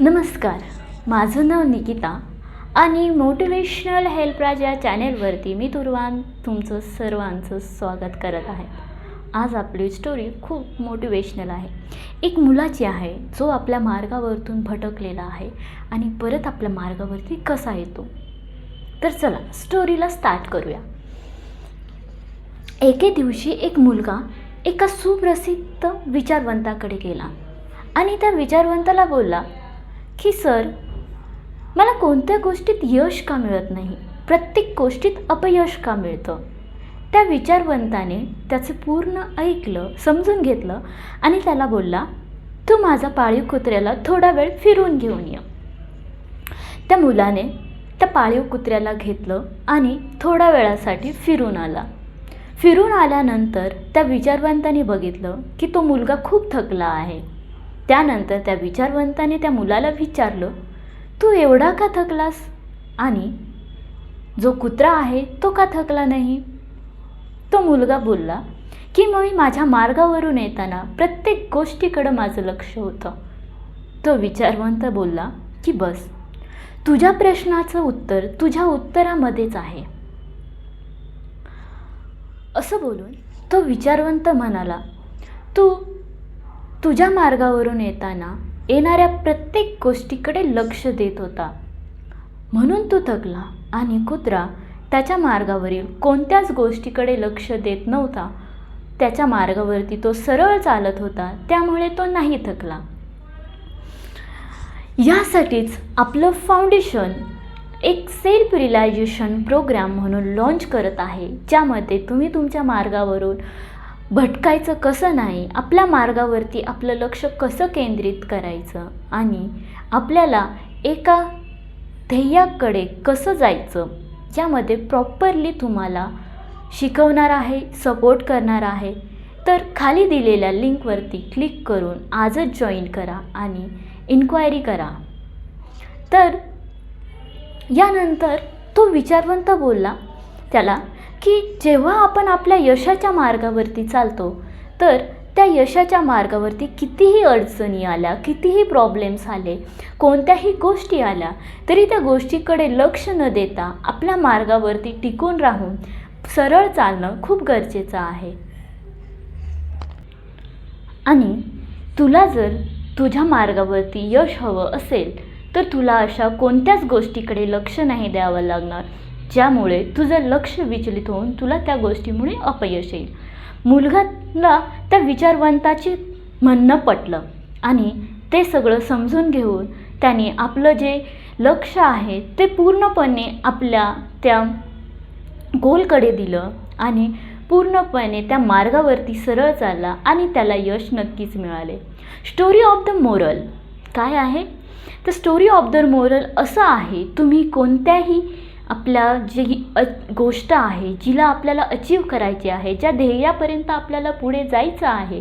नमस्कार, माझं नाव निकिता आणि मोटिवेशनल हेल्पराज या चॅनेलवरती मी तुमचं सर्वांचं स्वागत करत आहे. आज आपली स्टोरी खूप मोटिवेशनल आहे. एक मुलाची आहे जो आपल्या मार्गावरतून भटकलेला आहे आणि परत आपल्या मार्गावरती कसा येतो. तर चला स्टोरीला स्टार्ट करूया. एके दिवशी एक मुलगा एका सुप्रसिद्ध विचारवंताकडे गेला आणि त्या विचारवंताला बोलला की सर, मला कोणत्या गोष्टीत यश का मिळत नाही, प्रत्येक गोष्टीत अपयश का मिळतं. त्या विचारवंताने त्याचं पूर्ण ऐकलं, समजून घेतलं आणि त्याला बोलला, तू माझा पाळीव कुत्र्याला थोडा वेळ फिरून घेऊन ये. त्या मुलाने त्या पाळीव कुत्र्याला घेतलं आणि थोड्या वेळासाठी फिरून आला. फिरून आल्यानंतर त्या विचारवंताने बघितलं की तो मुलगा खूप थकला आहे. त्यानंतर त्या विचारवंताने त्या मुलाला विचारलं, तू एवढा का थकलास आणि जो कुत्रा आहे तो का थकला नाही. तो मुलगा बोलला की मी माझ्या मार्गावरून येताना प्रत्येक गोष्टीकडं माझं लक्ष होतं. तो विचारवंत बोलला की बस, तुझ्या प्रश्नाचं उत्तर तुझ्या उत्तरामध्येच आहे. असं बोलून तो विचारवंत म्हणाला, तुझ्या मार्गावरून येताना येणाऱ्या प्रत्येक गोष्टीकडे लक्ष देत होता म्हणून तो थकला आणि कुत्रा त्याच्या मार्गावरील कोणत्याच गोष्टीकडे लक्ष देत नव्हता. त्याच्या मार्गावरती तो सरळ चालत होता, त्यामुळे तो नाही थकला. यासाठीच आपलं फाउंडेशन एक सेल्फ रिअलायझेशन प्रोग्राम म्हणून लॉन्च करत आहे, ज्यामध्ये तुम्ही तुमच्या मार्गावरून भटकायचं कसं नाही, आपल्या मार्गावरती आपलं लक्ष कसं केंद्रित करायचं आणि आपल्याला एका ध्येयाकडे कसं जायचं, यामध्ये प्रॉपरली तुम्हाला शिकवणार आहे, सपोर्ट करणार आहे. तर खाली दिलेल्या लिंकवरती क्लिक करून आजच जॉईन करा आणि इन्क्वायरी करा. तर यानंतर तो विचारवंत बोलला त्याला की जेव्हा आपण आपल्या यशाच्या मार्गावरती चालतो तर त्या यशाच्या मार्गावरती कितीही अडचणी आल्या, कितीही प्रॉब्लेम्स आले, कोणत्याही गोष्टी आल्या तरी त्या गोष्टीकडे लक्ष न देता आपल्या मार्गावरती टिकून राहून सरळ चालणं खूप गरजेचं आहे. आणि तुला जर तुझ्या मार्गावरती यश हवं असेल तर तुला अशा कोणत्याच गोष्टीकडे लक्ष नाही द्यावं लागणार ज्यामुळे तुझं लक्ष विचलित होऊन तुला त्या गोष्टीमुळे अपयश येईल. मुलगाला त्या विचारवंताचे म्हणणं पटलं आणि ते सगळं समजून घेऊन त्याने आपलं जे लक्ष आहे ते पूर्णपणे आपल्या त्या गोलकडे दिलं आणि पूर्णपणे त्या मार्गावरती सरळ चालला आणि त्याला यश नक्कीच मिळाले. स्टोरी ऑफ द मोरल काय आहे तर स्टोरी ऑफ द मोरल असं आहे, तुम्ही कोणत्याही आपल्या जी गोष्ट आहे जिला आपल्याला अचीव करायची आहे, ज्या ध्येयापर्यंत आपल्याला पुढे जायचं आहे,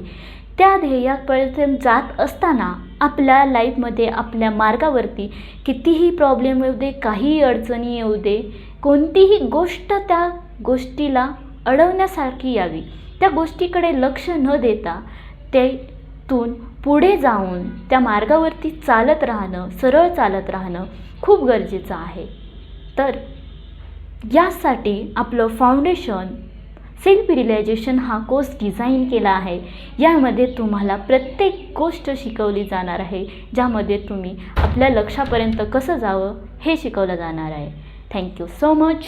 त्या ध्येयापर्यंत जात असताना आपल्या लाईफमध्ये आपल्या मार्गावरती कितीही प्रॉब्लेम येऊ दे, काहीही अडचणी येऊ दे, कोणतीही गोष्ट त्या गोष्टीला अडवण्यासारखी यावी, त्या गोष्टीकडे लक्ष न देता त्यातून पुढे जाऊन त्या मार्गावरती चालत राहणं, सरळ चालत राहणं खूप गरजेचं आहे. तर यासाठी आपलं फाउंडेशन सेल्फ रिअलायझेशन हा कोर्स डिझाईन केला आहे. यामध्ये तुम्हाला प्रत्येक गोष्ट शिकवली जाणार आहे, ज्यामध्ये तुम्ही आपल्या लक्ष्यापर्यंत कसं जावं हे शिकवलं जाणार आहे. Thank you so much.